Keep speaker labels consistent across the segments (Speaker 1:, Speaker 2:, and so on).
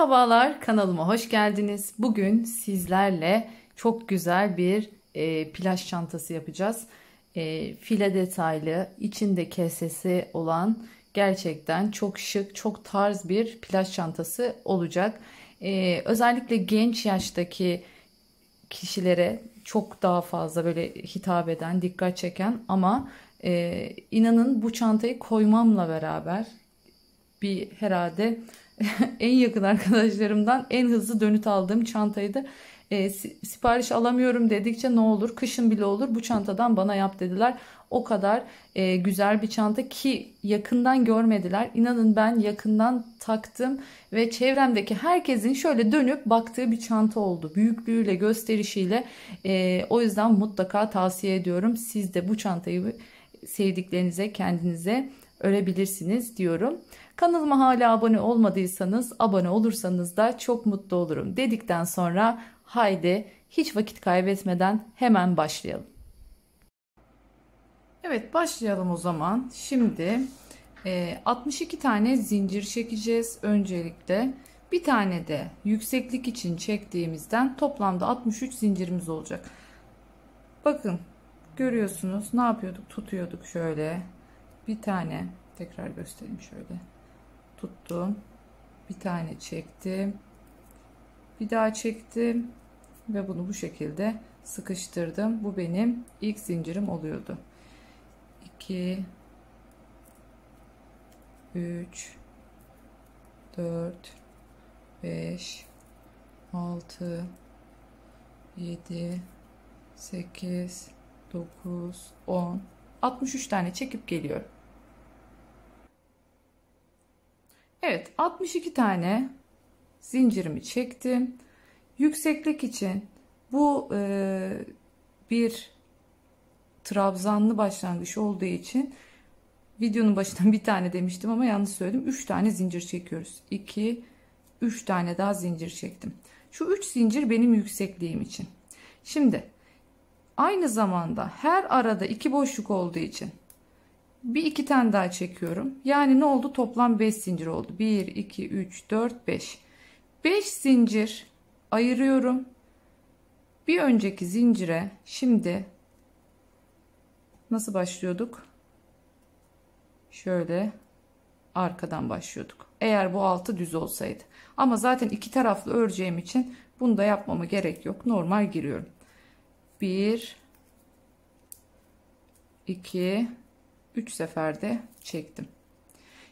Speaker 1: Merhabalar, kanalıma hoş geldiniz. Bugün sizlerle çok güzel bir plaj çantası yapacağız. File detaylı, içinde kesesi olan gerçekten çok şık, çok tarz bir plaj çantası olacak. Özellikle genç yaştaki kişilere çok daha fazla böyle hitap eden, dikkat çeken ama inanın bu çantayı koymamla beraber bir herhalde en yakın arkadaşlarımdan en hızlı dönüt aldığım çantaydı. Sipariş alamıyorum dedikçe ne olur kışın bile olur bu çantadan bana yap dediler. O kadar güzel bir çanta ki yakından görmediler. İnanın ben yakından taktım ve çevremdeki herkesin şöyle dönüp baktığı bir çanta oldu. Büyüklüğüyle, gösterişiyle. O yüzden mutlaka tavsiye ediyorum. Siz de bu çantayı sevdiklerinize, kendinize örebilirsiniz diyorum. Kanalıma hala abone olmadıysanız abone olursanız da çok mutlu olurum dedikten sonra haydi hiç vakit kaybetmeden hemen başlayalım. Evet, başlayalım o zaman. Şimdi 62 tane zincir çekeceğiz öncelikle. Bir tane de yükseklik için çektiğimizden toplamda 63 zincirimiz olacak. Bakın görüyorsunuz ne yapıyorduk? Tutuyorduk şöyle. Bir tane tekrar göstereyim şöyle. Tuttum. Bir tane çektim. Bir daha çektim. Ve bunu bu şekilde sıkıştırdım. Bu benim ilk zincirim oluyordu. 2 3 4 5 6 7 8 9 10 63 tane çekip geliyorum. Evet, 62 tane zincirimi çektim. Yükseklik için bu bir trabzanlı başlangıç olduğu için videonun başında bir tane demiştim ama yanlış söyledim. 3 tane zincir çekiyoruz. 2 3 tane daha zincir çektim. Şu 3 zincir benim yüksekliğim için. Şimdi aynı zamanda her arada 2 boşluk olduğu için bir iki tane daha çekiyorum. Yani ne oldu? Toplam 5 zincir oldu. 1 2 3 4 5. 5 zincir ayırıyorum. Bir önceki zincire şimdi nasıl başlıyorduk? Şöyle arkadan başlıyorduk. Eğer bu altı düz olsaydı. Ama zaten iki taraflı öreceğim için bunu da yapmama gerek yok. Normal giriyorum. 1 2 3 seferde çektim.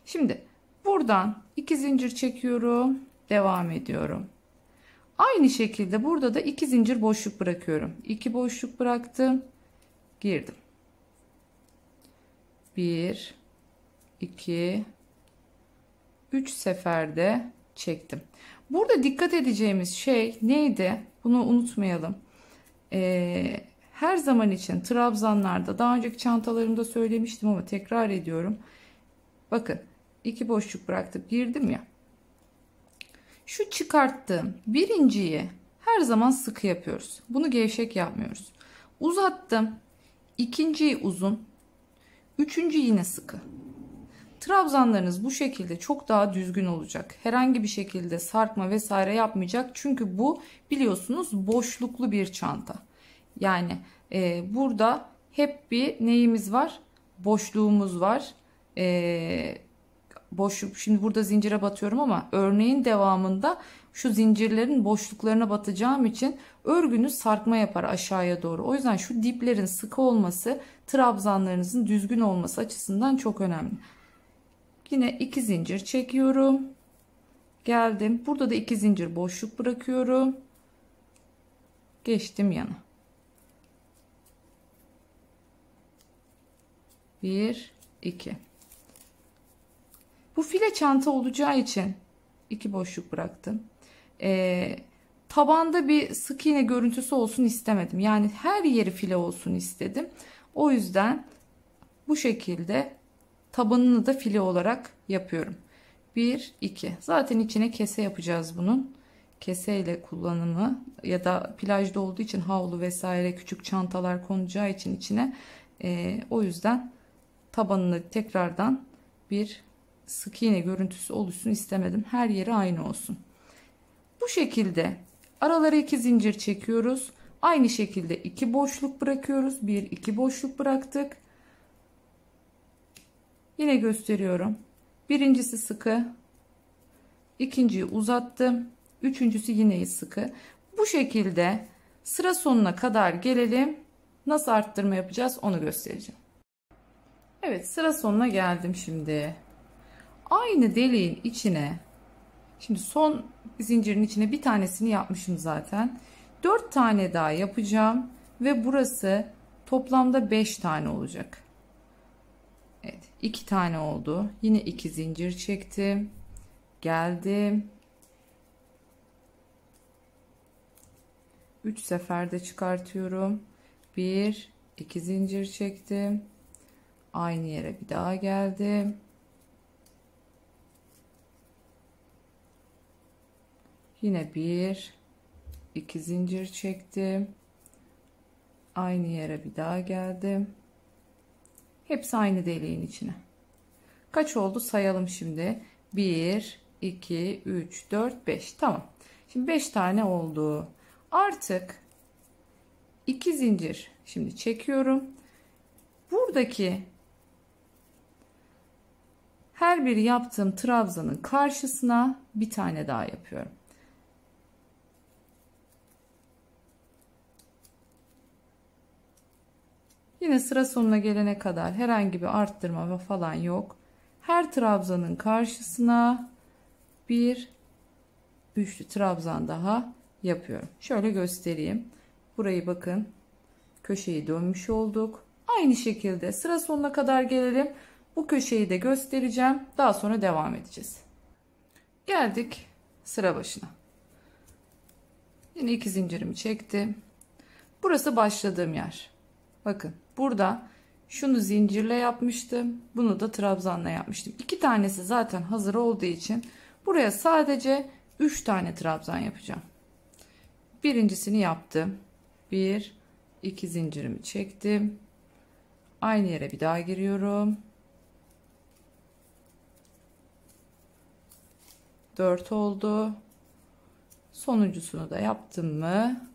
Speaker 1: Şimdi buradan 2 zincir çekiyorum. Devam ediyorum. Aynı şekilde burada da 2 zincir boşluk bırakıyorum. 2 boşluk bıraktım. Girdim. 1 2 3 seferde çektim. Burada dikkat edeceğimiz şey neydi? Bunu unutmayalım. Her zaman için trabzanlarda daha önceki çantalarımda söylemiştim ama tekrar ediyorum. Bakın 2 boşluk bıraktık girdim ya. Şu çıkarttığım birinciyi her zaman sıkı yapıyoruz. Bunu gevşek yapmıyoruz. Uzattım. İkinciyi uzun. Üçüncü yine sıkı. Trabzanlarınız bu şekilde çok daha düzgün olacak. Herhangi bir şekilde sarkma vesaire yapmayacak. Çünkü bu biliyorsunuz boşluklu bir çanta. Yani burada hep bir neyimiz var? Boşluğumuz var. Boşluk, şimdi burada zincire batıyorum ama örneğin devamında şu zincirlerin boşluklarına batacağım için örgünüz sarkma yapar aşağıya doğru. O yüzden şu diplerin sıkı olması trabzanlarınızın düzgün olması açısından çok önemli. Yine 2 zincir çekiyorum. Geldim. Burada da 2 zincir boşluk bırakıyorum. Geçtim yana. 1 2. Bu file çanta olacağı için 2 boşluk bıraktım. Tabanda bir sık iğne görüntüsü olsun istemedim. Yani her yeri file olsun istedim. O yüzden bu şekilde tabanını da file olarak yapıyorum. 1 2. Zaten içine kese yapacağız bunun. Keseyle kullanımı ya da plajda olduğu için havlu vesaire küçük çantalar konacağı için içine o yüzden tabanını tekrardan bir sık iğne görüntüsü oluşsun istemedim. Her yeri aynı olsun. Bu şekilde aralara 2 zincir çekiyoruz. Aynı şekilde 2 boşluk bırakıyoruz. 1 2 boşluk bıraktık. Yine gösteriyorum. Birincisi sıkı, ikinciyi uzattım, üçüncüsü yine sıkı. Bu şekilde sıra sonuna kadar gelelim. Nasıl arttırma yapacağız onu göstereceğim. Evet, sıra sonuna geldim şimdi. Aynı deliğin içine, şimdi son zincirin içine bir tanesini yapmışım zaten. 4 tane daha yapacağım ve burası toplamda 5 tane olacak. Evet, 2 tane oldu. Yine 2 zincir çektim. Geldim. 3 seferde çıkartıyorum. 1 2 zincir çektim. Aynı yere bir daha geldim. Yine 1 2 zincir çektim. Aynı yere bir daha geldim. Hepsi aynı deliğin içine. Kaç oldu sayalım şimdi. 1 2 3 4 5. Tamam. Şimdi 5 tane oldu. Artık 2 zincir şimdi çekiyorum. Buradaki her bir yaptığım trabzanın karşısına bir tane daha yapıyorum. Yine sıra sonuna gelene kadar herhangi bir arttırma falan yok. Her trabzanın karşısına bir üçlü trabzan daha yapıyorum. Şöyle göstereyim. Burayı bakın. Köşeyi dönmüş olduk. Aynı şekilde sıra sonuna kadar gelelim. Bu köşeyi de göstereceğim. Daha sonra devam edeceğiz. Geldik sıra başına. Yine 2 zincirimi çektim. Burası başladığım yer. Bakın burada şunu zincirle yapmıştım. Bunu da trabzanla yapmıştım. 2 tanesi zaten hazır olduğu için buraya sadece 3 tane trabzan yapacağım. Birincisini yaptım. 1 2 zincirimi çektim. Aynı yere bir daha giriyorum. 4 oldu. Sonuncusunu da yaptım mı?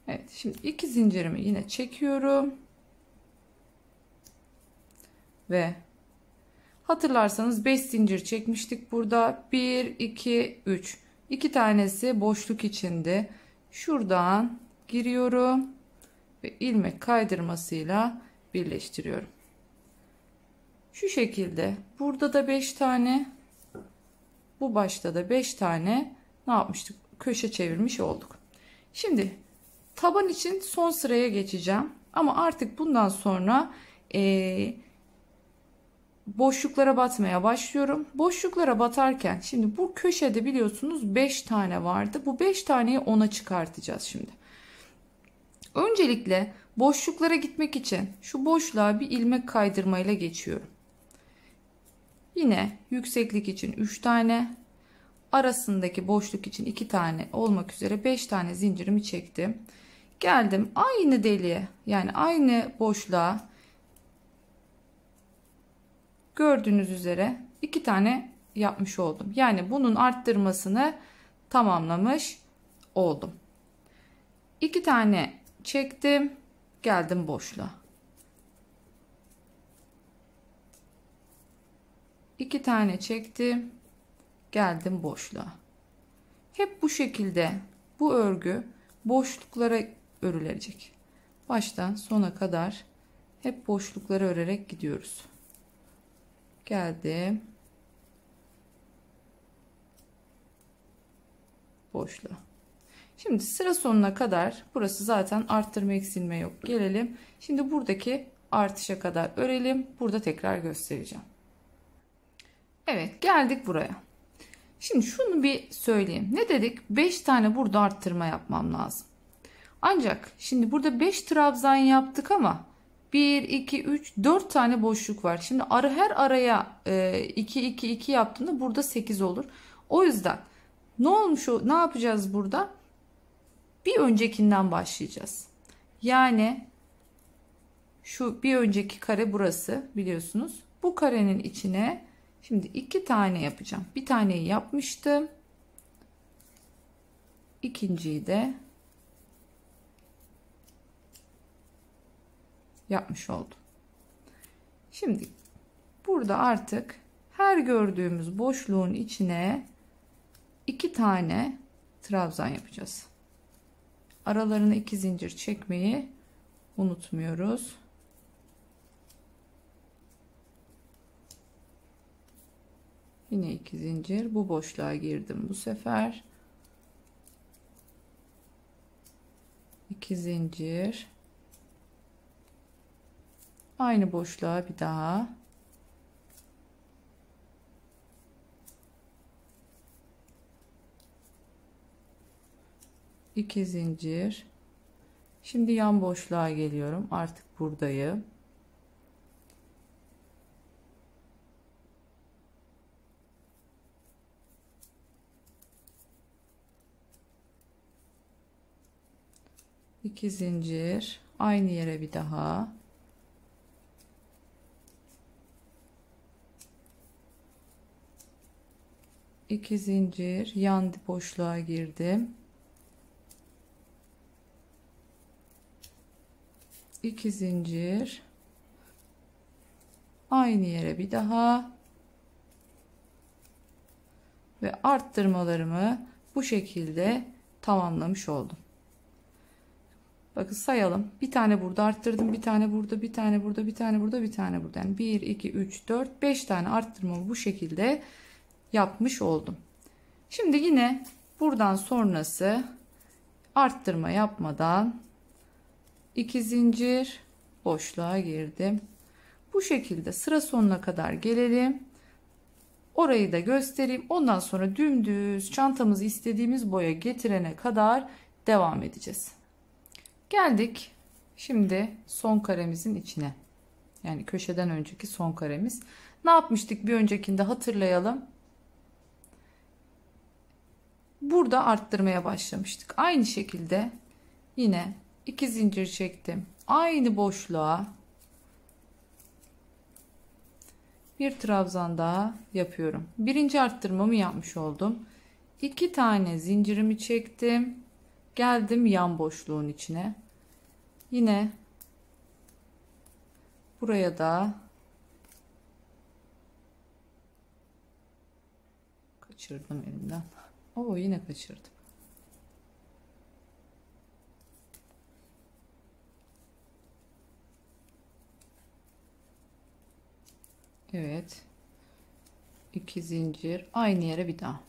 Speaker 1: Evet, şimdi 2 zincirimi yine çekiyorum. Ve hatırlarsanız 5 zincir çekmiştik burada. 1 2 3. 2 tanesi boşluk içinde. Şuradan giriyorum ve ilmek kaydırmasıyla birleştiriyorum. Şu şekilde burada da 5 tane, bu başta da 5 tane ne yapmıştık? Köşe çevirmiş olduk. Şimdi taban için son sıraya geçeceğim. Ama artık bundan sonra boşluklara batmaya başlıyorum. Boşluklara batarken şimdi bu köşede biliyorsunuz 5 tane vardı. Bu 5 taneyi 10'a çıkartacağız şimdi. Öncelikle boşluklara gitmek için şu boşluğa bir ilmek kaydırmayla geçiyorum. Yine yükseklik için 3 tane, arasındaki boşluk için 2 tane olmak üzere 5 tane zincirimi çektim. Geldim aynı deliğe, yani aynı boşluğa, gördüğünüz üzere 2 tane yapmış oldum. Yani bunun arttırmasını tamamlamış oldum. 2 tane çektim, geldim boşluğa. 2 tane çektim, geldim boşluğa. Hep bu şekilde bu örgü boşluklara örülecek. Baştan sona kadar hep boşlukları örerek gidiyoruz. Geldim boşluğa. Şimdi sıra sonuna kadar, burası zaten arttırma eksilme yok. Gelelim şimdi buradaki artışa kadar örelim. Burada tekrar göstereceğim. Evet, geldik buraya. Şimdi şunu bir söyleyeyim. Ne dedik? 5 tane burada arttırma yapmam lazım. Ancak şimdi burada 5 trabzan yaptık ama 1 2 3 4 tane boşluk var. Şimdi her araya 2 2 2 yaptığımda burada 8 olur. O yüzden ne olmuş, ne yapacağız burada? Bir öncekinden başlayacağız. Yani Şu bir önceki kare burası biliyorsunuz. Bu karenin içine şimdi 2 tane yapacağım. Bir taneyi yapmıştım. İkinciyi de yapmış oldum. Şimdi burada artık her gördüğümüz boşluğun içine 2 tane trabzan yapacağız. Aralarına 2 zincir çekmeyi unutmuyoruz. Yine 2 zincir. Bu boşluğa girdim bu sefer. 2 zincir. Aynı boşluğa bir daha. İki zincir. Şimdi yan boşluğa geliyorum. Artık buradayım. İki zincir. Aynı yere bir daha. İki zincir. Yan boşluğa girdim. 2 zincir, aynı yere bir daha ve arttırmalarımı bu şekilde tamamlamış oldum. Bakın sayalım. Bir tane burada arttırdım, bir tane burada, bir tane burada, bir tane burada, bir tane burada. Yani 1 2 3 4 5 tane arttırmamı bu şekilde yapmış oldum. Şimdi yine buradan sonrası arttırma yapmadan 2 zincir boşluğa girdim. Bu şekilde sıra sonuna kadar gelelim. Orayı da göstereyim. Ondan sonra dümdüz çantamızı istediğimiz boya getirene kadar devam edeceğiz. Geldik şimdi son karemizin içine. Yani köşeden önceki son karemiz. Ne yapmıştık bir öncekinde hatırlayalım. Burada arttırmaya başlamıştık. Aynı şekilde yine 2 zincir çektim. Aynı boşluğa bir trabzan daha yapıyorum. Birinci arttırmamı yapmış oldum. 2 tane zincirimi çektim. Geldim yan boşluğun içine. Yine buraya da kaçırdım elimden. Oo, yine kaçırdım. Evet. 2 zincir. Aynı yere bir daha.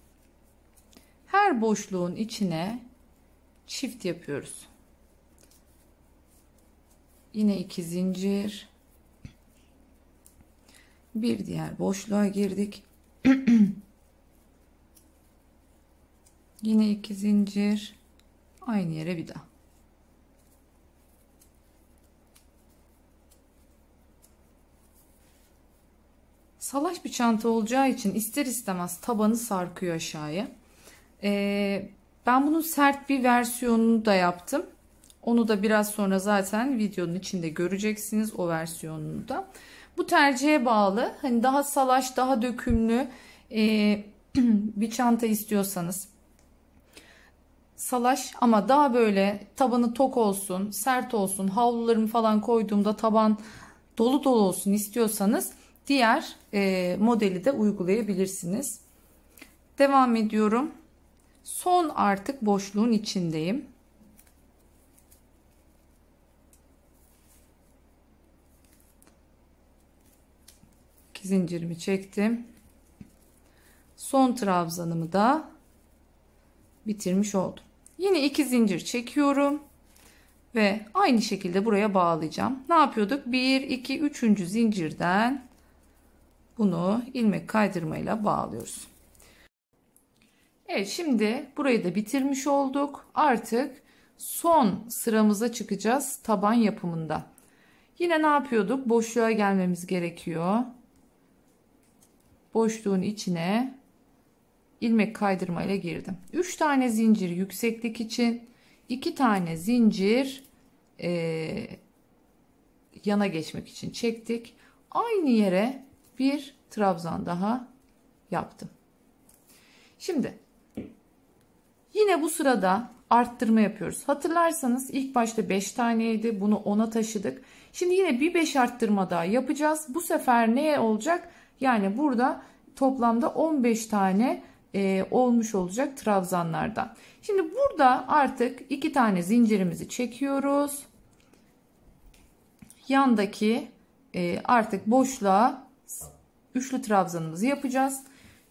Speaker 1: Her boşluğun içine çift yapıyoruz. Yine 2 zincir. Bir diğer boşluğa girdik. Yine 2 zincir. Aynı yere bir daha. Salaş bir çanta olacağı için ister istemez tabanı sarkıyor aşağıya. Ben bunun sert bir versiyonunu da yaptım. Onu da biraz sonra zaten videonun içinde göreceksiniz o versiyonunu da. Bu tercihe bağlı. Hani daha salaş, daha dökümlü bir çanta istiyorsanız. Salaş ama daha böyle tabanı tok olsun, sert olsun, havlularımı falan koyduğumda taban dolu dolu olsun istiyorsanız diğer modeli de uygulayabilirsiniz. Devam ediyorum. Son artık boşluğun içindeyim. İki zincirimi çektim. Son trabzanımı da bitirmiş oldum. Yine 2 zincir çekiyorum ve aynı şekilde buraya bağlayacağım. Ne yapıyorduk? 1 2 3. zincirden bunu ilmek kaydırmayla bağlıyoruz. Evet, şimdi burayı da bitirmiş olduk. Artık son sıramıza çıkacağız taban yapımında. Yine ne yapıyorduk? Boşluğa gelmemiz gerekiyor. Boşluğun içine ilmek kaydırma ile girdim. 3 tane zincir yükseklik için, 2 tane zincir yana geçmek için çektik. Aynı yere bir trabzan daha yaptım. Şimdi yine bu sırada arttırma yapıyoruz. Hatırlarsanız ilk başta 5 taneydi. Bunu 10'a taşıdık. Şimdi yine bir 5 arttırma daha yapacağız. Bu sefer neye olacak? Yani burada toplamda 15 tane olmuş olacak trabzanlardan. Şimdi burada artık 2 tane zincirimizi çekiyoruz. Yandaki artık boşluğa üçlü trabzanımızı yapacağız.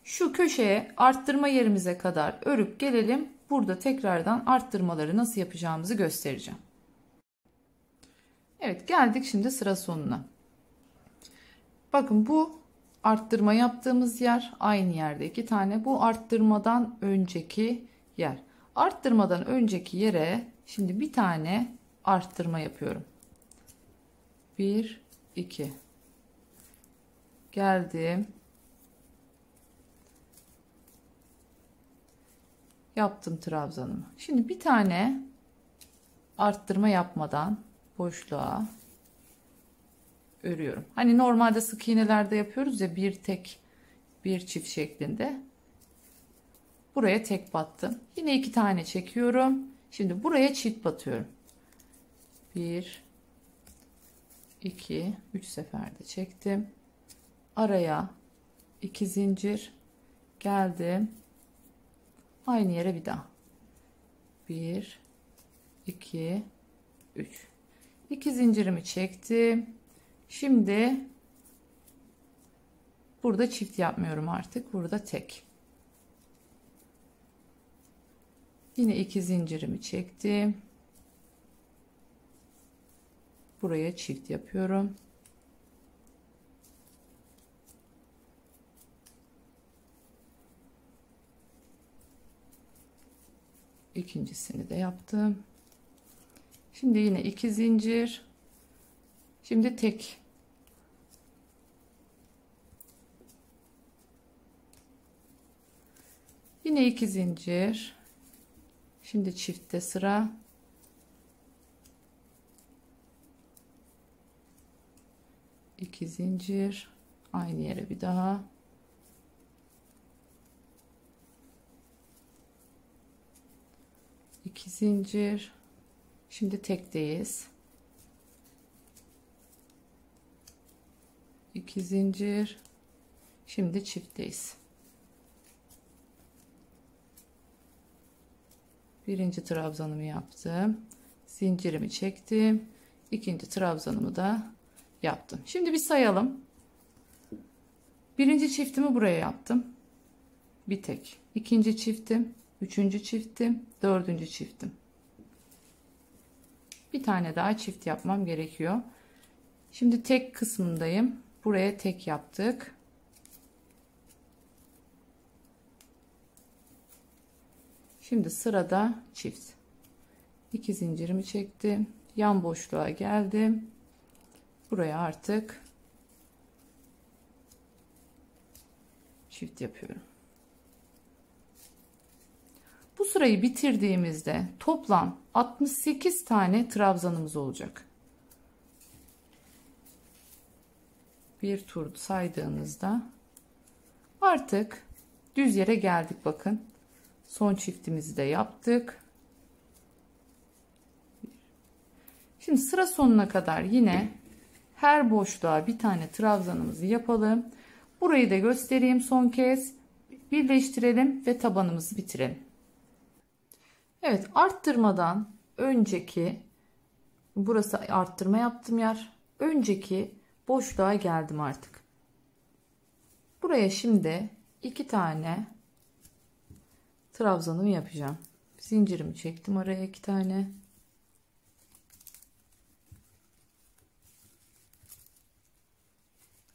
Speaker 1: Şu köşeye arttırma yerimize kadar örüp gelelim. Burada tekrardan arttırmaları nasıl yapacağımızı göstereceğim. Evet, geldik şimdi sıra sonuna. Bakın bu arttırma yaptığımız yer aynı yerde 2 tane. Bu arttırmadan önceki yer. Arttırmadan önceki yere şimdi bir tane arttırma yapıyorum. 1 2 geldim. Yaptım trabzanımı. Şimdi bir tane arttırma yapmadan boşluğa örüyorum. Hani normalde sık iğnelerde yapıyoruz ya, bir tek bir çift şeklinde. Buraya tek battım. Yine 2 tane çekiyorum. Şimdi buraya çift batıyorum. 1 2 3 seferde çektim. Araya 2 zincir geldim. Aynı yere bir daha. 1 2 3 2 zincirimi çektim. Şimdi burada çift yapmıyorum artık. Burada tek. Yine 2 zincirimi çektim. Buraya çift yapıyorum. İkincisini de yaptım. Şimdi yine 2 zincir. Şimdi tek. Yine 2 zincir. Şimdi çiftte sıra. İki zincir. Aynı yere bir daha. İki zincir. Şimdi tekteyiz. 2 zincir. Şimdi çiftteyiz. Birinci trabzanımı yaptım. Zincirimi çektim. İkinci trabzanımı da yaptım. Şimdi bir sayalım. Birinci çiftimi buraya yaptım. Bir tek. İkinci çiftim. Üçüncü çiftim. Dördüncü çiftim. Bir tane daha çift yapmam gerekiyor. Şimdi tek kısmındayım. Buraya tek yaptık. Şimdi sırada çift. 2 zincirimi çektim. Yan boşluğa geldim. Buraya artık çift yapıyorum. Bu sırayı bitirdiğimizde toplam 68 tane trabzanımız olacak. Bir tur saydığınızda artık düz yere geldik. Bakın, son çiftimizi de yaptık. Şimdi sıra sonuna kadar yine her boşluğa bir tane trabzanımızı yapalım. Burayı da göstereyim son kez. Birleştirelim ve tabanımızı bitirelim. Evet, arttırmadan önceki, burası arttırma yaptığım yer. Önceki boşluğa geldim artık. Buraya şimdi 2 tane trabzanımı yapacağım. Zincirimi çektim araya 2 tane.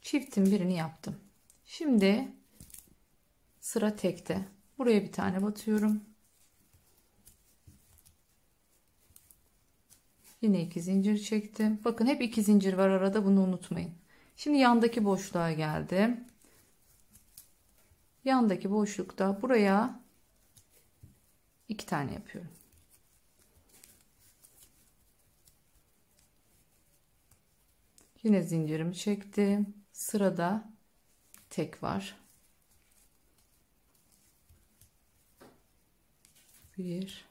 Speaker 1: Çiftin birini yaptım. Şimdi sıra tekte. Buraya bir tane batıyorum. Yine 2 zincir çektim. Bakın, hep 2 zincir var arada, bunu unutmayın. Şimdi yandaki boşluğa geldim. Yandaki boşlukta buraya 2 tane yapıyorum. Yine zincirimi çektim. Sırada tek var. 1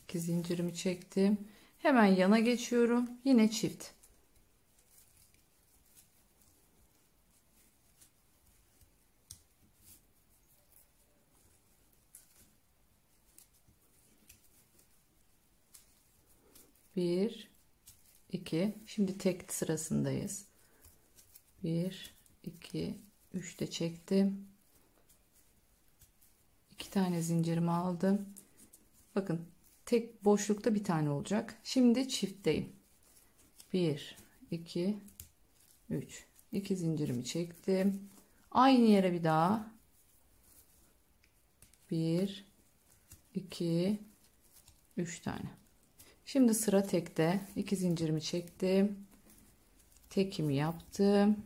Speaker 1: 2 zincirimi çektim. Hemen yana geçiyorum. Yine çift. Bir, iki. Şimdi tek sırasındayız. 1 2 3 de çektim. 2 tane zincirimi aldım. Bakın tek boşlukta bir tane olacak. Şimdi çiftteyim. 1 2 3 2 zincirimi çektim. Aynı yere bir daha 1 2 3 tane. Şimdi sıra tekte. 2 zincirimi çektim. Tekimi yaptım.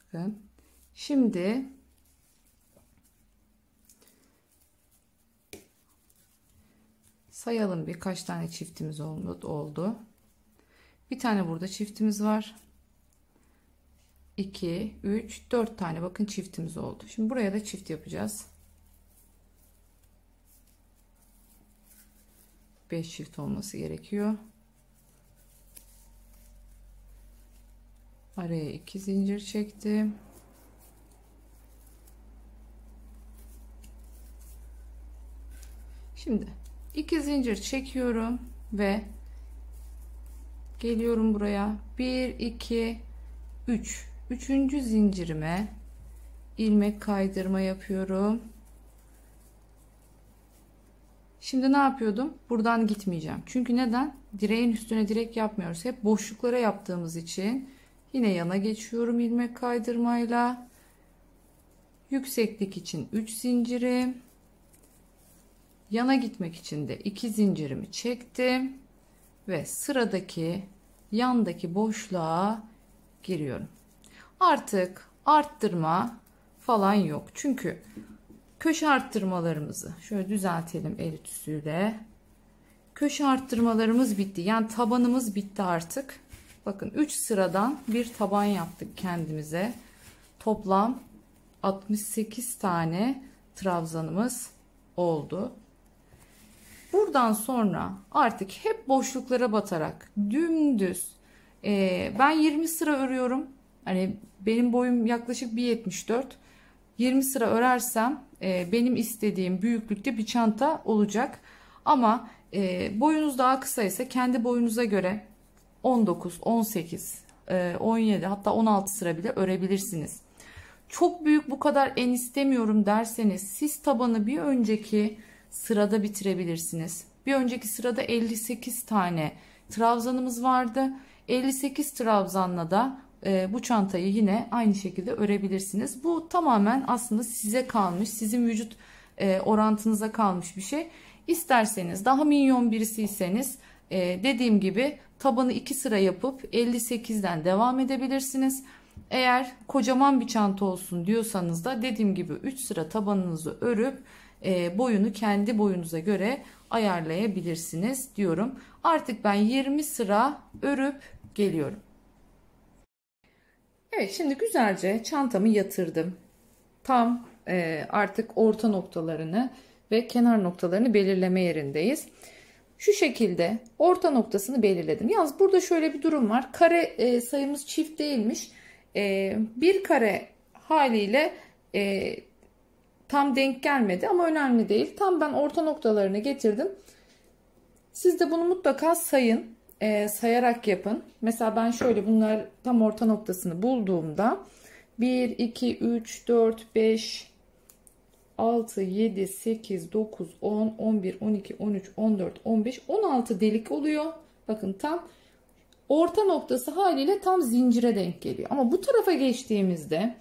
Speaker 1: Bakın. Şimdi sayalım birkaç tane çiftimiz oldu. Bir tane burada çiftimiz var. 2 3 4 tane bakın çiftimiz oldu. Şimdi buraya da çift yapacağız. 5 çift olması gerekiyor. Araya 2 zincir çektim. Şimdi 2 zincir çekiyorum ve geliyorum buraya. 1 2 3 üçüncü zincirime ilmek kaydırma yapıyorum. Şimdi ne yapıyordum? Buradan gitmeyeceğim. Çünkü neden? Direğin üstüne direk yapmıyoruz. Hep boşluklara yaptığımız için yine yana geçiyorum ilmek kaydırmayla. Yükseklik için 3 zincirim. Yana gitmek için de 2 zincirimi çektim ve sıradaki yandaki boşluğa giriyorum. Artık arttırma falan yok. Çünkü köşe arttırmalarımızı şöyle düzeltelim el ütüsüyle. Köşe arttırmalarımız bitti. Yani tabanımız bitti artık. Bakın 3 sıradan bir taban yaptık kendimize. Toplam 68 tane trabzanımız oldu. Buradan sonra artık hep boşluklara batarak dümdüz ben 20 sıra örüyorum. Hani benim boyum yaklaşık 1.74. 20 sıra örersem benim istediğim büyüklükte bir çanta olacak. Ama boyunuz daha kısaysa kendi boyunuza göre 19, 18, 17 hatta 16 sıra bile örebilirsiniz. Çok büyük bu kadar en istemiyorum derseniz siz tabanı bir önceki sırada bitirebilirsiniz. Bir önceki sırada 58 tane trabzanımız vardı. 58 trabzanla da bu çantayı yine aynı şekilde örebilirsiniz. Bu tamamen aslında size kalmış, sizin vücut orantınıza kalmış bir şey. İsterseniz daha minyon birisiyseniz dediğim gibi tabanı 2 sıra yapıp 58'den devam edebilirsiniz. Eğer kocaman bir çanta olsun diyorsanız da dediğim gibi 3 sıra tabanınızı örüp boyunu kendi boyunuza göre ayarlayabilirsiniz diyorum. Artık ben 20 sıra örüp geliyorum. Evet, şimdi güzelce çantamı yatırdım. Tam artık orta noktalarını ve kenar noktalarını belirleme yerindeyiz. Şu şekilde orta noktasını belirledim. Yalnız burada şöyle bir durum var. Kare sayımız çift değilmiş. Bir kare haliyle tam denk gelmedi ama önemli değil. Tam ben orta noktalarını getirdim. Siz de bunu mutlaka sayın. Sayarak yapın. Mesela ben şöyle bunlar tam orta noktasını bulduğumda 1, 2, 3, 4, 5, 6, 7, 8, 9, 10, 11, 12, 13, 14, 15, 16 delik oluyor. Bakın tam orta noktası haliyle tam zincire denk geliyor. Ama bu tarafa geçtiğimizde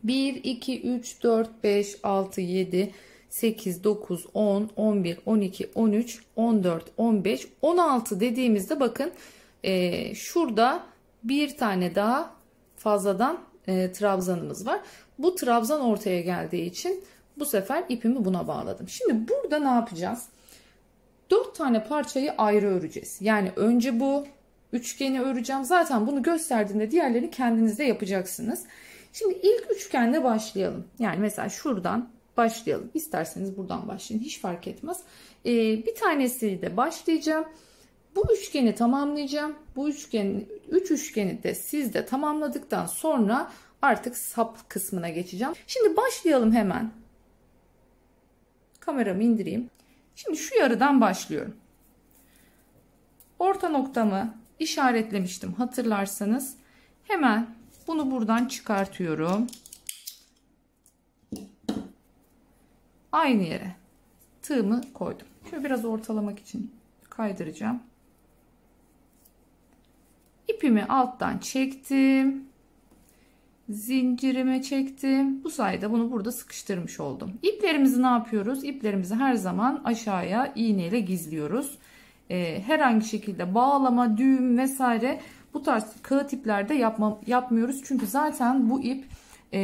Speaker 1: 1, 2, 3, 4, 5, 6, 7, 8, 9, 10, 11, 12, 13, 14, 15, 16 dediğimizde bakın şurada bir tane daha fazladan trabzanımız var. Bu trabzan ortaya geldiği için bu sefer ipimi buna bağladım. Şimdi burada ne yapacağız? 4 tane parçayı ayrı öreceğiz. Yani önce bu üçgeni öreceğim. Zaten bunu gösterdiğimde diğerlerini kendiniz de yapacaksınız. Şimdi ilk üçgenle başlayalım. Yani mesela şuradan başlayalım. İsterseniz buradan başlayın. Hiç fark etmez. Bir tanesiyle de başlayacağım. Bu üçgeni tamamlayacağım. Bu üçgeni, 3 üçgeni de siz de tamamladıktan sonra artık sap kısmına geçeceğim. Şimdi başlayalım hemen. Kameramı indireyim. Şimdi şu yarıdan başlıyorum. Orta noktamı işaretlemiştim hatırlarsanız. Hemen bunu buradan çıkartıyorum. Aynı yere tığımı koydum. Şöyle biraz ortalamak için kaydıracağım. İpimi alttan çektim. Zincirime çektim. Bu sayede bunu burada sıkıştırmış oldum. İplerimizi ne yapıyoruz? İplerimizi her zaman aşağıya iğneyle gizliyoruz. Herhangi şekilde bağlama, düğüm vesaire bu tarz kağıt iplerde yapmıyoruz. Çünkü zaten bu ip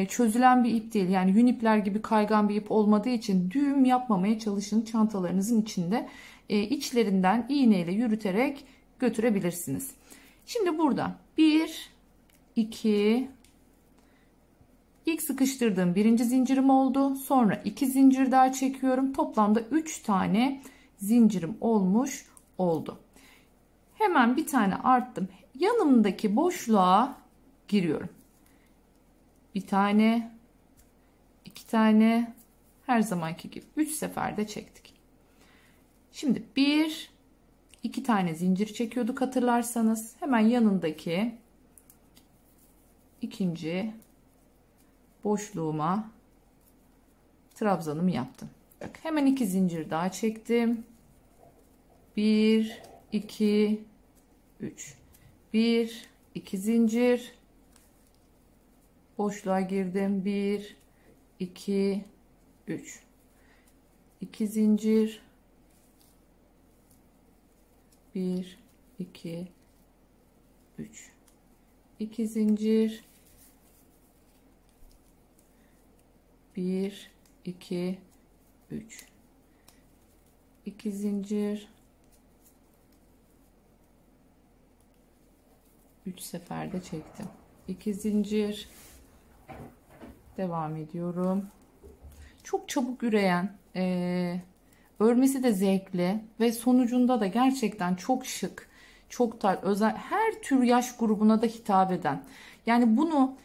Speaker 1: çözülen bir ip değil. Yani yün ipler gibi kaygan bir ip olmadığı için düğüm yapmamaya çalışın çantalarınızın içinde. İçlerinden iğneyle yürüterek götürebilirsiniz. Şimdi burada 1, 2, ilk sıkıştırdığım birinci zincirim oldu. Sonra 2 zincir daha çekiyorum. Toplamda 3 tane zincirim olmuş oldu. Hemen bir tane arttım. Yanımdaki boşluğa giriyorum. Bir tane, 2 tane, her zamanki gibi 3 seferde çektik. Şimdi 1, 2 tane zincir çekiyorduk hatırlarsanız. Hemen yanındaki ikinci boşluğuma trabzanımı yaptım. Bak, hemen 2 zincir daha çektim. 1, 2, 3. 1, 2 zincir. Boşluğa girdim. 1, 2, 3. 2 zincir. 1, 2, 3. 2 zincir. 1, 2, 3. 2 zincir. 3 seferde çektim. 2 zincir. Devam ediyorum. Çok çabuk üreyen, örmesi de zevkli ve sonucunda da gerçekten çok şık, çok özel, her tür yaş grubuna da hitap eden. Yani bunu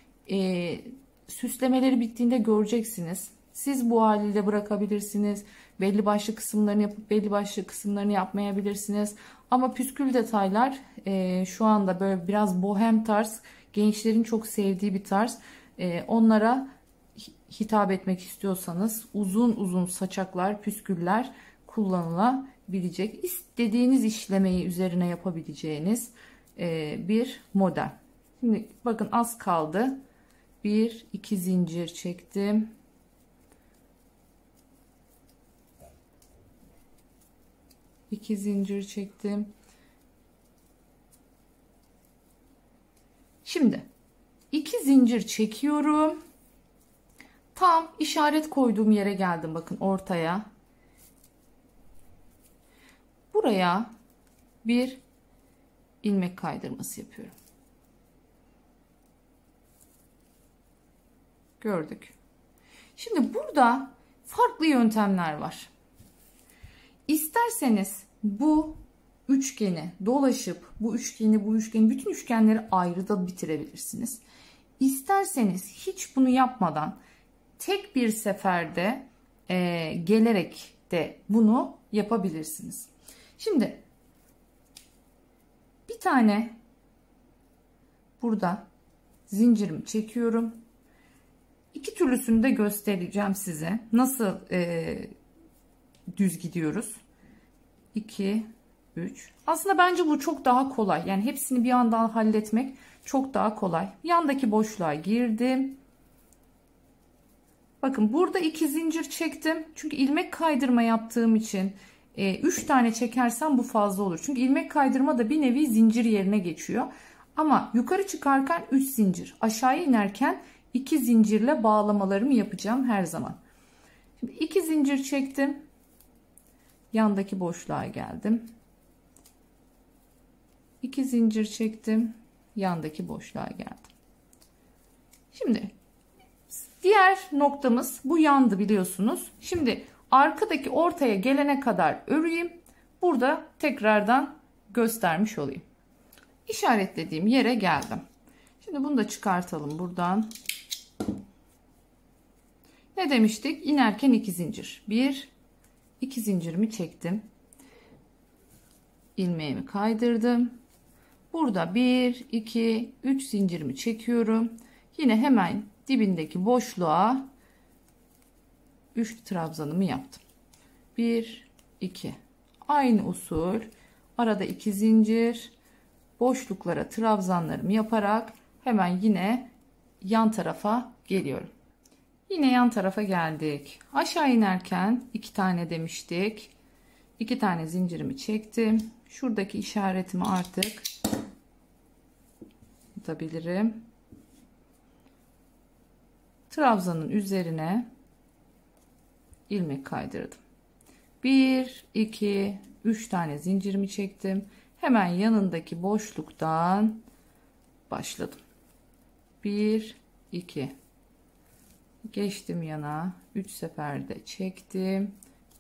Speaker 1: süslemeleri bittiğinde göreceksiniz. Siz bu haliyle bırakabilirsiniz. Belli başlı kısımlarını yapıp belli başlı kısımlarını yapmayabilirsiniz. Ama püskül detaylar şu anda böyle biraz bohem tarz, gençlerin çok sevdiği bir tarz. Onlara hitap etmek istiyorsanız uzun uzun saçaklar, püsküller kullanılabilecek. İstediğiniz işlemeyi üzerine yapabileceğiniz bir model. Şimdi bakın az kaldı. 1, 2 zincir çektim. İki zincir çektim. Şimdi 2 zincir çekiyorum. Tam işaret koyduğum yere geldim. Bakın ortaya. Buraya bir ilmek kaydırması yapıyorum. Gördük. Şimdi burada farklı yöntemler var. İsterseniz bu üçgeni dolaşıp bu üçgeni bütün üçgenleri ayrı da bitirebilirsiniz. İsterseniz hiç bunu yapmadan tek bir seferde gelerek de bunu yapabilirsiniz. Şimdi bir tane burada zincirimi çekiyorum. İki türlüsünü de göstereceğim size. Nasıl düz gidiyoruz. 2, 3. Aslında bence bu çok daha kolay. Yani hepsini bir anda halletmek çok daha kolay. Yandaki boşluğa girdim. Bakın burada 2 zincir çektim. Çünkü ilmek kaydırma yaptığım için 3 tane çekersem bu fazla olur. Çünkü ilmek kaydırma da bir nevi zincir yerine geçiyor. Ama yukarı çıkarken 3 zincir. Aşağıya inerken 2 zincirle bağlamalarımı yapacağım her zaman. Şimdi 2 zincir çektim. Yandaki boşluğa geldim. 2 zincir çektim. Yandaki boşluğa geldim. Şimdi diğer noktamız bu yandı biliyorsunuz. Şimdi arkadaki ortaya gelene kadar öreyim. Burada tekrardan göstermiş olayım. İşaretlediğim yere geldim. Şimdi bunu da çıkartalım buradan. Ne demiştik? İnerken 2 zincir. 1, 2 zincirimi çektim. İlmeğimi kaydırdım. Burada 1, 2, 3 zincirimi çekiyorum. Yine hemen dibindeki boşluğa 3 trabzanımı yaptım. 1, 2. Aynı usul. Arada 2 zincir. Boşluklara trabzanlarımı yaparak hemen yine yan tarafa geliyorum. Yine yan tarafa geldik. Aşağı inerken 2 tane demiştik. 2 tane zincirimi çektim. Şuradaki işaretimi artık tutabilirim. Trabzanın üzerine ilmek kaydırdım. 1, 2, 3 tane zincirimi çektim. Hemen yanındaki boşluktan başladım. 1, 2. Geçtim yana. 3 seferde çektim.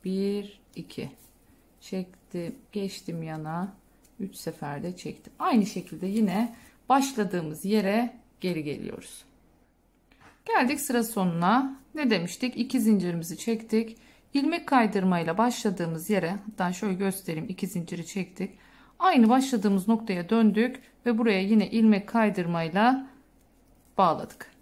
Speaker 1: 1, 2. Çektim. Geçtim yana. 3 seferde çektim. Aynı şekilde yine başladığımız yere geri geliyoruz. Geldik sıra sonuna. Ne demiştik? 2 zincirimizi çektik. İlmek kaydırmayla başladığımız yere, hatta şöyle göstereyim, 2 zinciri çektik. Aynı başladığımız noktaya döndük ve buraya yine ilmek kaydırmayla bağladık.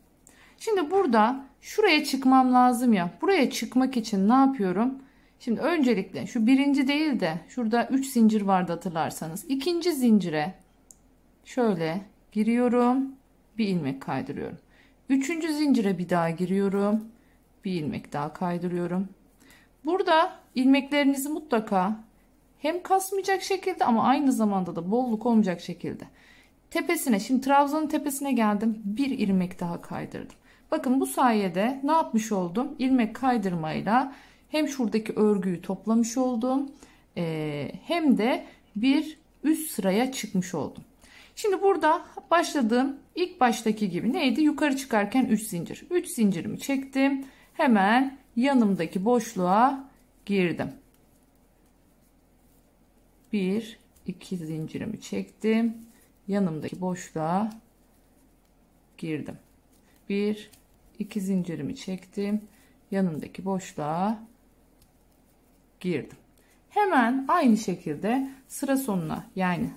Speaker 1: Şimdi burada şuraya çıkmam lazım ya. Buraya çıkmak için ne yapıyorum? Şimdi öncelikle şu birinci değil de şurada 3 zincir vardı hatırlarsanız. İkinci zincire şöyle giriyorum. Bir ilmek kaydırıyorum. Üçüncü zincire bir daha giriyorum. Bir ilmek daha kaydırıyorum. Burada ilmeklerinizi mutlaka hem kasmayacak şekilde ama aynı zamanda da bolluk olmayacak şekilde tepesine, şimdi trabzanın tepesine geldim, bir ilmek daha kaydırdım. Bakın bu sayede ne yapmış oldum? İlmek kaydırmayla hem şuradaki örgüyü toplamış oldum, hem de bir üst sıraya çıkmış oldum. Şimdi burada başladığım ilk baştaki gibi neydi? Yukarı çıkarken 3 zincir. 3 zincirimi çektim. Hemen yanımdaki boşluğa girdim. 1, 2 zincirimi çektim. Yanımdaki boşluğa girdim. 1, 2 zincirimi çektim. Yanımdaki boşluğa girdim. Hemen aynı şekilde sıra sonuna, yani